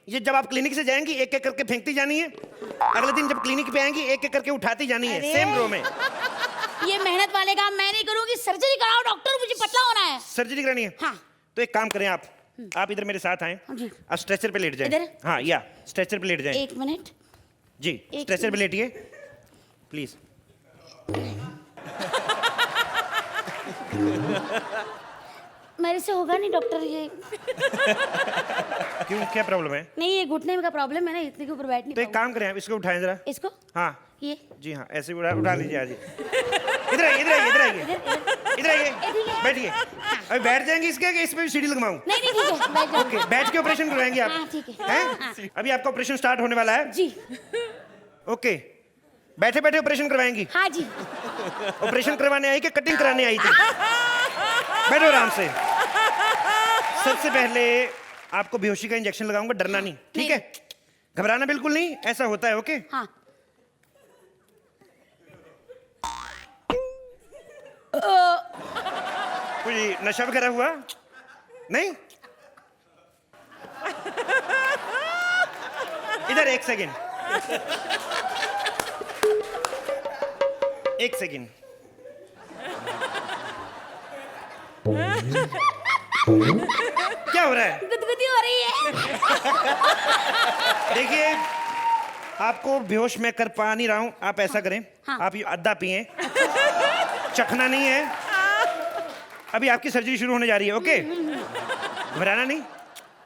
[SPEAKER 10] ये जब आप क्लिनिक से जाएंगी एक एक करके फेंकती जानी है। अगले दिन जब क्लिनिक पे आएंगी एक एक करके उठाती जानी है, सेम रो में।
[SPEAKER 5] ये मेहनत वाले काम मैं नहीं करूंगी। सर्जरी कराओ डॉक्टर, मुझे पतला होना है।
[SPEAKER 10] सर्जरी करानी है?
[SPEAKER 5] हाँ।
[SPEAKER 10] तो एक काम करें, आप इधर मेरे साथ आए।
[SPEAKER 5] जी।
[SPEAKER 10] आप स्ट्रेचर पे लेट जाएं।
[SPEAKER 5] इधर?
[SPEAKER 10] हाँ, या स्ट्रेचर पे लेट जाएं।
[SPEAKER 5] एक मिनट
[SPEAKER 10] जी, स्ट्रेचर पे लेटिए प्लीज।
[SPEAKER 5] मेरे से होगा नहीं डॉक्टर ये।
[SPEAKER 10] क्यों, क्या प्रॉब्लम है?
[SPEAKER 5] नहीं, ये घुटने का प्रॉब्लम है ना, इतने के ऊपर बैठ नहीं
[SPEAKER 10] तो एक काम करें, आप इसको उठाएं जरा।
[SPEAKER 5] इसको?
[SPEAKER 10] हाँ
[SPEAKER 5] ये?
[SPEAKER 10] जी हाँ, ऐसे उठा लीजिए। आज इधर आइए, बैठिए। अभी बैठ जाएंगे इसके, कि इस पे भी सीढ़ी लगवाऊं?
[SPEAKER 5] नहीं ठीक है, बैठ जाओ।
[SPEAKER 10] ओके, बैठ के ऑपरेशन करवाएंगे आप?
[SPEAKER 5] हाँ, ठीक है।
[SPEAKER 10] हैं?
[SPEAKER 5] हाँ।
[SPEAKER 10] अभी आपका ऑपरेशन स्टार्ट होने वाला है
[SPEAKER 5] जी।
[SPEAKER 10] ओके, बैठे बैठे ऑपरेशन करवाएंगी?
[SPEAKER 5] हाँ जी।
[SPEAKER 10] ऑपरेशन करवाने आई कि कटिंग कराने आई थी? बैठो आराम से। सबसे पहले आपको बेहोशी का इंजेक्शन लगाऊंगा, डरना नहीं, ठीक है? घबराना बिल्कुल नहीं, ऐसा होता है। ओके?
[SPEAKER 5] हाँ।
[SPEAKER 10] कोई नशा वगैरह हुआ? नहीं? इधर एक सेकंड। क्या हो रहा है?
[SPEAKER 5] गुदगुदी हो रही है।
[SPEAKER 10] देखिए, आपको बेहोश मैं कर पा नहीं रहा हूं, आप ऐसा करें।
[SPEAKER 5] हाँ।
[SPEAKER 10] आप ये अद्धा पिए, चखना नहीं है। अभी आपकी सर्जरी शुरू होने जा रही है। ओके, घबराना नहीं,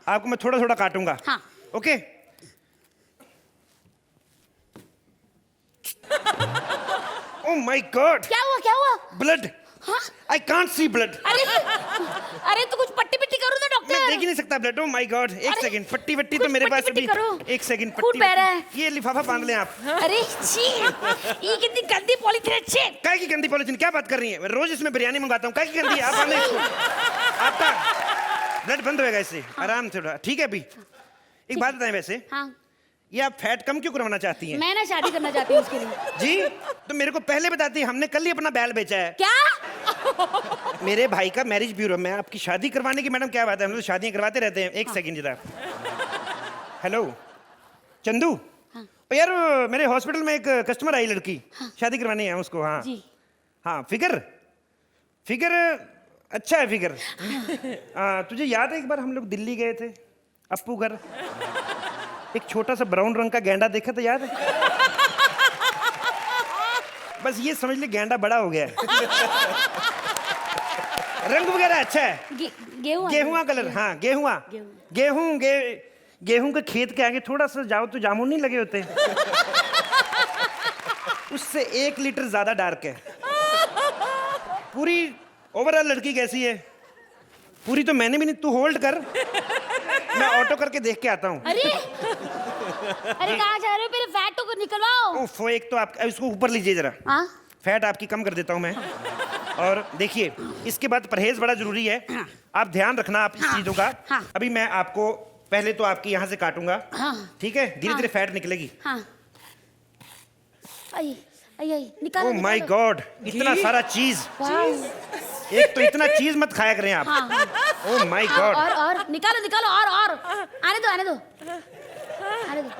[SPEAKER 10] आपको मैं थोड़ा थोड़ा काटूंगा।
[SPEAKER 5] हाँ।
[SPEAKER 10] ओके? ओह माय गॉड,
[SPEAKER 5] क्या हुआ?
[SPEAKER 10] ब्लड।
[SPEAKER 5] हाँ?
[SPEAKER 10] I can't see blood.
[SPEAKER 5] अरे तो कुछ पट्टी पिट्टी करो ना डॉक्टर।
[SPEAKER 10] मैं देख ही नहीं सकता ब्लड। ओह माय गॉड, एक
[SPEAKER 5] अरे,
[SPEAKER 10] सेकंड। पट्टी वट्टी तो
[SPEAKER 5] कुछ
[SPEAKER 10] मेरे पास
[SPEAKER 5] पट्टी
[SPEAKER 10] अभी।
[SPEAKER 5] करो।
[SPEAKER 10] एक सेकंड।
[SPEAKER 5] खून बह रहा है।
[SPEAKER 10] ये लिफाफा बांध लें आप।
[SPEAKER 5] अरे छी, ये कितनी गंदी पॉलीथीन है। छी।
[SPEAKER 10] काय की गंदी पॉलिथीन? क्या बात कर रही है? मैं रोज इसमें बिरयानी मंगाता हूँ। काय की गंदी है? आप बांधे इसको। आपका ब्लड बंद होएगा इससे, आराम से उठा। ठीक है अभी एक बात बताएं, वैसे
[SPEAKER 5] हाँ
[SPEAKER 10] ये आप फैट कम क्यों करवाना चाहती हैं?
[SPEAKER 5] मैं ना शादी करना चाहती हूँ उसके लिए।
[SPEAKER 10] जी तो मेरे को पहले बताती, हमने कल ही अपना बैल बेचा है।
[SPEAKER 5] क्या?
[SPEAKER 10] मेरे भाई का मैरिज ब्यूरो में आपकी शादी करवाने की, मैडम क्या बात है, हम लोग शादियां करवाते रहते हैं। एक सेकंड जरा। हेलो चंदू। ओ यार मेरे हॉस्पिटल में एक कस्टमर आई लड़की, शादी करवानी है उसको। हाँ
[SPEAKER 5] जी।
[SPEAKER 10] हाँ फिगर अच्छा है फिगर। तुझे याद है एक बार हम लोग दिल्ली गए थे अप्पू घर, एक छोटा सा ब्राउन रंग का गेंडा देखा था, याद है? बस ये समझ ले गेंडा बड़ा हो गया है। रंग वगैरह अच्छा है। गेहुआ कलर। हाँ गेहूं के खेत के आगे थोड़ा सा जाओ तो जामुन नहीं लगे होते, उससे 1 लीटर ज्यादा डार्क है। पूरी ओवरऑल लड़की कैसी है? पूरी तो मैंने भी नहीं, तू होल्ड कर, मैं ऑटो करके देख के आता हूँ।
[SPEAKER 5] अरे कहाँ जा रहे हो? पहले फैट तो निकलवाओ।
[SPEAKER 10] ओफो, एक तो आप इसको ऊपर लीजिए जरा।
[SPEAKER 5] हाँ?
[SPEAKER 10] फैट आपकी कम कर देता हूँ मैं। और देखिए इसके बाद परहेज बड़ा जरूरी है। आप ध्यान रखना आप इस चीजों का। अभी मैं आपको पहले तो आपकी यहाँ से काटूंगा, ठीक है? धीरे धीरे फैट निकलेगी।
[SPEAKER 5] निकालो।
[SPEAKER 10] ओह माय गॉड, इतना सारा चीज। एक तो इतना चीज मत खाया करें आप। ओह माय गॉड।
[SPEAKER 5] और निकालो और आने दो।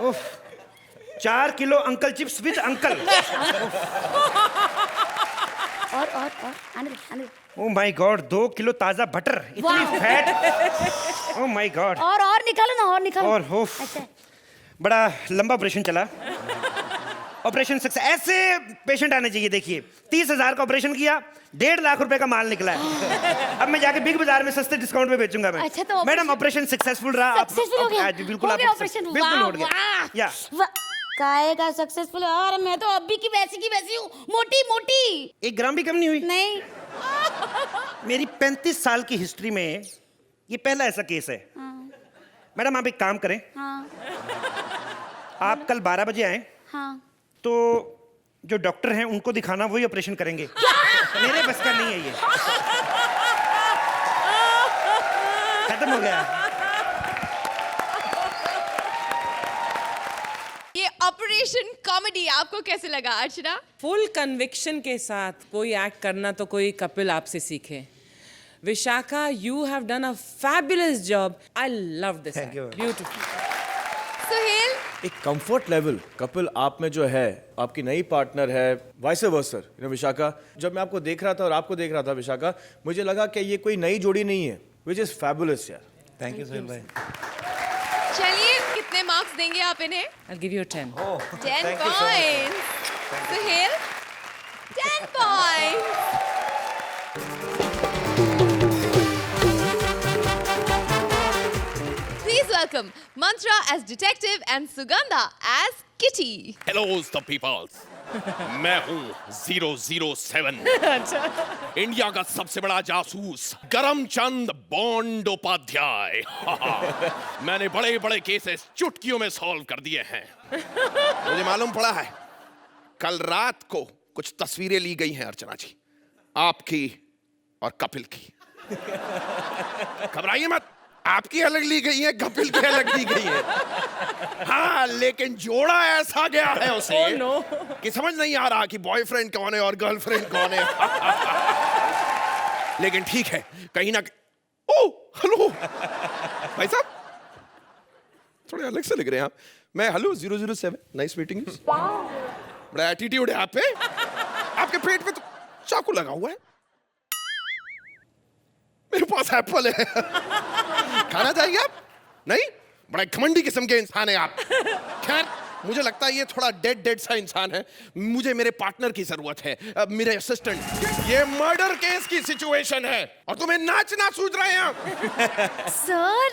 [SPEAKER 10] उफ, 4 kilo uncle chips with uncle.
[SPEAKER 5] और आने दो।
[SPEAKER 10] ओह माय गॉड, 2 किलो ताजा बटर, इतनी फैट। Oh my God.
[SPEAKER 5] और निकालो।
[SPEAKER 10] और उफ, बड़ा लंबा ऑपरेशन चला। Operation success. ऐसे पेशेंट आने चाहिए। देखिए 30,000 का ऑपरेशन किया, 1.5 लाख रुपए का माल निकला है। अब मैं जाके बिग बाजार में सस्ते डिस्काउंट में बेचूंगा मैं।
[SPEAKER 5] अच्छा, तो
[SPEAKER 10] मैडम ऑपरेशन सक्सेसफुल रहा।
[SPEAKER 5] सक्सेसफुल हो गया?
[SPEAKER 10] बिल्कुल
[SPEAKER 5] ऑपरेशन
[SPEAKER 10] बिल्कुल हो गया। या
[SPEAKER 5] काहे का सक्सेसफुल? और मैं तो अभी की वैसी हूँ, मोटी।
[SPEAKER 10] 1 ग्राम भी कम नहीं हुई।
[SPEAKER 5] नहीं।
[SPEAKER 10] मेरी 35 साल की हिस्ट्री में ये पहला ऐसा केस है। मैडम आप एक काम करें, आप कल 12 बजे आए, तो जो डॉक्टर हैं उनको दिखाना, वही ऑपरेशन करेंगे। मेरे बस का नहीं है ये। खत्म हो गया।
[SPEAKER 1] ये ऑपरेशन कॉमेडी आपको कैसे लगा अर्चना?
[SPEAKER 3] फुल कन्विक्शन के साथ कोई एक्ट करना तो कोई कपिल आपसे सीखे। Vishakha, you have done a fabulous job. I love this.
[SPEAKER 10] Thank you.
[SPEAKER 3] Beautiful.
[SPEAKER 1] Suhail,
[SPEAKER 2] एक कंफर्ट लेवल कपिल आप में जो है, आपकी नई पार्टनर है, वाइस वर्सा विशाखा। जब मैं आपको देख रहा था और आपको देख रहा था विशाखा, मुझे लगा कि ये कोई नई जोड़ी नहीं है, विच इज फैबुलस यार।
[SPEAKER 10] थैंक यू सोहेल भाई।
[SPEAKER 1] चलिए कितने मार्क्स देंगे आप इन्हें?
[SPEAKER 3] I'll give you a 10.
[SPEAKER 1] 10 points. Suhail, 10 points. Please welcome Mantra as detective and Sugandha as Kitty.
[SPEAKER 11] Hello, the peoples. मैं हूँ 007, इंडिया का सबसे बड़ा जासूस करमचंद बंदोपाध्याय। मैंने बड़े बड़े केसेस चुटकियों में सॉल्व कर दिए हैं। मुझे मालूम पड़ा है कल रात को कुछ तस्वीरें ली गई हैं अर्चना जी, आपकी और कपिल की। घबराइए मत, आपकी अलग ली गई है, कपिल की अलग ली गई है। हाँ, लेकिन जोड़ा ऐसा गया है उसे कि समझ नहीं आ रहा कि बॉयफ्रेंड कौन है और गर्लफ्रेंड कौन है। लेकिन ठीक है, कहीं ना ओ हेलो भाई साहब, थोड़े अलग से लग रहे हैं आप। मैं हेलो 007, नाइस मीटिंग यू। बड़ा एटीट्यूड है आप पे, आपके पेट पे तो चाकू लगा हुआ है, मेरे पास एप्पल है। खाना चाहेंगे आप? नहीं, बड़ा घमंडी किस्म के इंसान है आप। खैर मुझे लगता है ये थोड़ा डेड सा इंसान है। मुझे मेरे पार्टनर की जरूरत है, मेरे असिस्टेंट। ये मर्डर केस की सिचुएशन है और तुम्हें नाचना सूझ रहे हैं।
[SPEAKER 5] सर,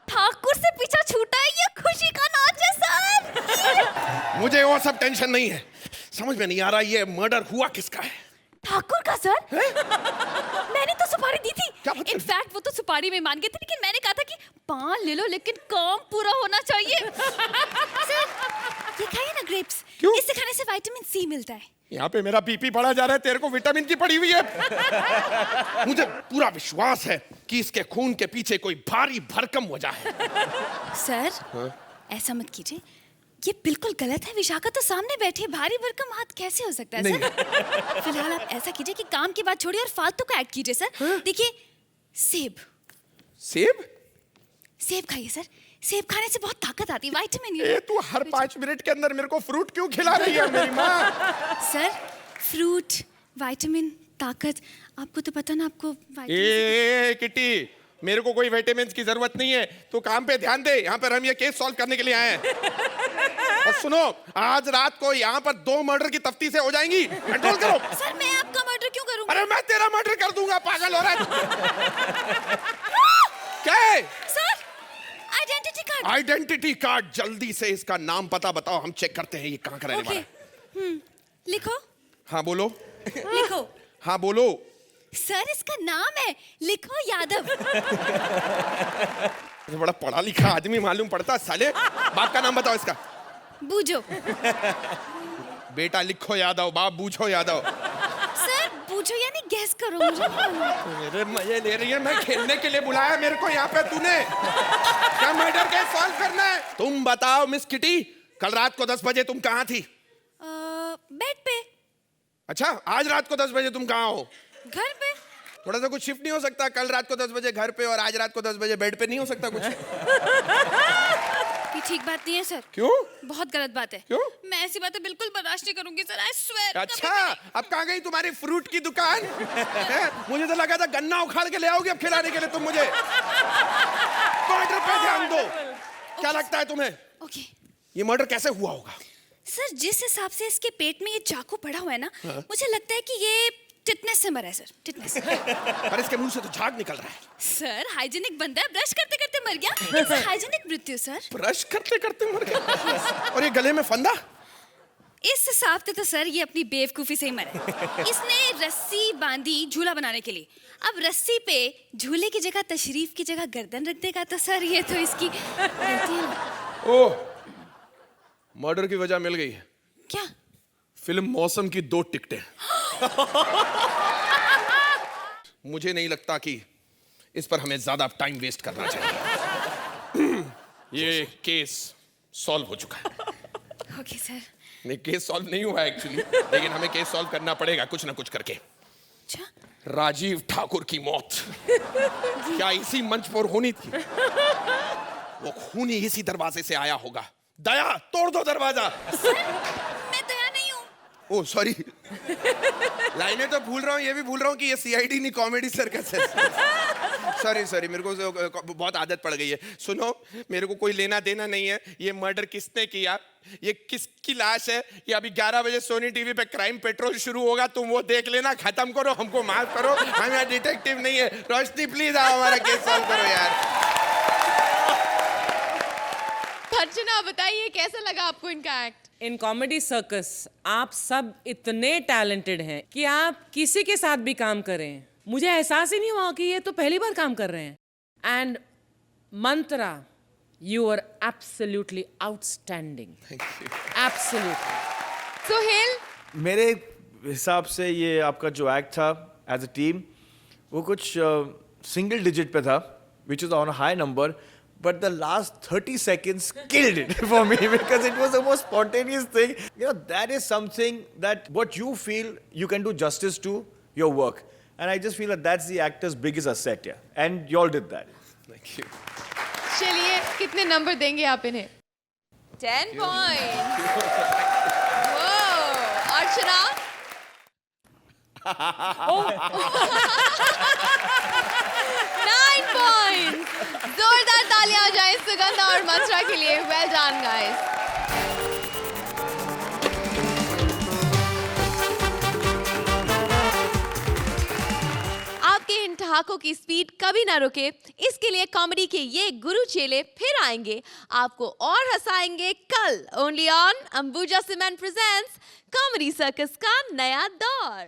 [SPEAKER 5] ठाकुर से पीछा छूटा है, ये खुशी का नाच है सर।
[SPEAKER 11] मुझे वो सब टेंशन नहीं है, समझ में नहीं आ रहा ये मर्डर हुआ किसका है।
[SPEAKER 5] ठाकुर का सर। मैंने तो सुपारी दी थी।
[SPEAKER 11] क्या मतलब?
[SPEAKER 5] इनफैक्ट वो तो सुपारी में मान गए थे, लेकिन मैंने कहा था कि 5 ले लो, लेकिन काम पूरा होना चाहिए। सर, ये खाइए ना ग्रेप्स।
[SPEAKER 11] क्यों?
[SPEAKER 5] इससे खाने से विटामिन सी मिलता है।
[SPEAKER 11] यहाँ पे मेरा बीपी बढ़ा जा रहा है, तेरे को विटामिन की पड़ी हुई है। मुझे पूरा विश्वास है कि इसके खून के पीछे कोई भारी भरकम वजह है।
[SPEAKER 5] सर ऐसा मत कीजिए, ये बिल्कुल गलत है। विशाखा तो सामने बैठी है, भारी भरकम हाथ कैसे हो सकता है सर? फिलहाल आप ऐसा कीजिए कि काम की बात छोड़िए और फालतू का एक्ट कीजिए सर। देखिए सेब सेब खाइए सर, सेब खाने से बहुत ताकत आती है, विटामिन।
[SPEAKER 11] ये तू हर 5 मिनट के अंदर मेरे को फ्रूट क्यों खिला रही है मेरी माँ?
[SPEAKER 5] सर फ्रूट, विटामिन, ताकत, आपको तो पता ना आपको
[SPEAKER 11] ए किटी, मेरे को कोई विटामिन की जरूरत नहीं है, तू काम पे ध्यान दे। यहाँ पर हम ये केस सॉल्व करने के लिए आए हैं। और सुनो, आज रात को यहाँ पर 2 मर्डर की तफ्तीशें हो जाएंगी, कंट्रोल करो।
[SPEAKER 5] सर मैं आपका मर्डर क्यों करूं?
[SPEAKER 11] अरे मैं तेरा मर्डर कर दूंगा, पागल हो रहा है। क्या है?
[SPEAKER 5] Sir identity card.
[SPEAKER 11] Identity card, जल्दी से इसका नाम पता बताओ, हम चेक करते हैं ये कहाँ का रहने वाला है।
[SPEAKER 5] लिखो।
[SPEAKER 11] हाँ बोलो।
[SPEAKER 5] लिखो।
[SPEAKER 11] हाँ बोलो।
[SPEAKER 5] सर इसका नाम है, लिखो यादव।
[SPEAKER 11] बड़ा पढ़ा लिखा आदमी मालूम पड़ता साले। बाप का नाम बताओ इसका।
[SPEAKER 5] बूझो।
[SPEAKER 11] बेटा लिखो यादव, बाप बूझो यादव।
[SPEAKER 5] सर बूझो यानी गैस करो, मुझे नहीं मालूम।
[SPEAKER 11] मेरे मजे ले रही है, मैं खेलने के लिए बुलाया मेरे को यहाँ पे तूने। क्या मर्डर केस सॉल्व करना है? तुम बताओ मिस किटी, कल रात को 10 बजे तुम कहाँ थी?
[SPEAKER 5] बेड पे।
[SPEAKER 11] अच्छा, आज रात को 10 बजे तुम कहाँ हो?
[SPEAKER 5] घर पे।
[SPEAKER 11] थोड़ा सा कुछ शिफ्ट नहीं हो सकता? कल रात को 10 बजे घर पे और आज रात को 10 बजे बेड पे नहीं हो सकता कुछ?
[SPEAKER 5] ये ठीक बात नहीं है सर।
[SPEAKER 11] क्यों?
[SPEAKER 5] बहुत गलत बात है।
[SPEAKER 11] क्यों?
[SPEAKER 5] मैं ऐसी बातें बिल्कुल बर्दाश्त नहीं करूंगी सर, आई स्वेयर।
[SPEAKER 11] अच्छा, अब कहाँ गई तुम्हारी फ्रूट की दुकान? मुझे तो लगा था गन्ना उखाड़ के ले आओगे अब खिलाने के लिए तुम मुझे। मर्डर पे ध्यान दो। क्या लगता है तुम्हें?
[SPEAKER 5] ओके।
[SPEAKER 11] ये मर्डर कैसे हुआ होगा?
[SPEAKER 5] सर जिस हिसाब से इसके पेट में ये चाकू पड़ा हुआ है ना, मुझे लगता है कि ये टिटनेस से मरा है सर, टिटनेस।
[SPEAKER 11] पर इसके मुंह से तो झाग निकल रहा है।
[SPEAKER 5] सर हाइजीनिक बंदा है, ब्रश करते करते मर गया। इट्स हाइजीनिक मृत्यु सर।
[SPEAKER 11] ब्रश करते करते मर गया? और ये गले में फंदा?
[SPEAKER 5] इस हिसाब से तो सर ये अपनी बेवकूफी से ही मरा। इसने रस्सी बांधी झूला बनाने के लिए। अब रस्सी पे झूले की जगह तशरीफ की जगह गर्दन रख देगा तो सर ये तो इसकी गलती है ना।
[SPEAKER 11] ओह, मर्डर की वजह मिल गई है।
[SPEAKER 5] क्या?
[SPEAKER 11] फिल्म मौसम की 2 टिकटें। मुझे नहीं लगता कि इस पर हमें ज्यादा टाइम वेस्ट करना चाहिए। ये केस सॉल्व हो चुका है।
[SPEAKER 5] Okay sir.
[SPEAKER 11] नहीं, केस सॉल्व नहीं हुआ एक्चुअली, लेकिन हमें केस सॉल्व करना पड़ेगा कुछ ना कुछ करके।
[SPEAKER 5] अच्छा?
[SPEAKER 11] राजीव ठाकुर की मौत क्या इसी मंच पर होनी थी? वो खूनी इसी दरवाजे से आया होगा। दया, तोड़ दो दरवाजा।
[SPEAKER 5] मैं दया नहीं हूँ।
[SPEAKER 11] ओह सॉरी, लाइनें तो भूल रहा हूँ, ये भी भूल रहा हूँ कि ये सीआईडी नहीं कॉमेडी सर्कस है। सॉरी, मेरे को बहुत आदत पड़ गई है। सुनो, मेरे को कोई लेना देना नहीं है। ये मर्डर किसने किया, ये किसकी लाश है, ये अभी 11 बजे सोनी टीवी पे क्राइम पेट्रोल शुरू होगा, तुम वो देख लेना, खत्म करो, हमको माफ करो, हम यहाँ डिटेक्टिव नहीं है। रोशनी प्लीज आओ, हमारा केस सॉल्व करो यार।
[SPEAKER 1] अर्चना बताइए कैसा लगा आपको इनका एक्ट?
[SPEAKER 3] इन कॉमेडी सर्कस आप सब इतने टैलेंटेड हैं कि आप किसी के साथ भी काम करें, मुझे एहसास ही नहीं हुआ कि ये तो पहली बार काम कर रहे हैं। And Mantra, you are absolutely outstanding. Absolutely.
[SPEAKER 1] Sohel,
[SPEAKER 2] मेरे हिसाब से ये आपका जो एक्ट था एज अ टीम, वो कुछ सिंगल डिजिट पे था, which is on a high number. But the last 30 seconds killed it for me because it was the most spontaneous thing. You know, that is something that what you feel you can do justice to your work. And I just feel that that's the actor's biggest asset, yeah. And you all did that. Thank you.
[SPEAKER 1] चलिए कितने number देंगे आप इन्हें? 10 point. अर्चना? 9 point. जोरदार तालियां हो जाए सुगंधा और मंत्रा के लिए। Well done guys. आपके इन ठहाकों की स्पीड कभी ना रुके, इसके लिए कॉमेडी के ये गुरु चेले फिर आएंगे, आपको और हंसाएंगे कल only on Ambuja cement presents comedy circus का नया दौर।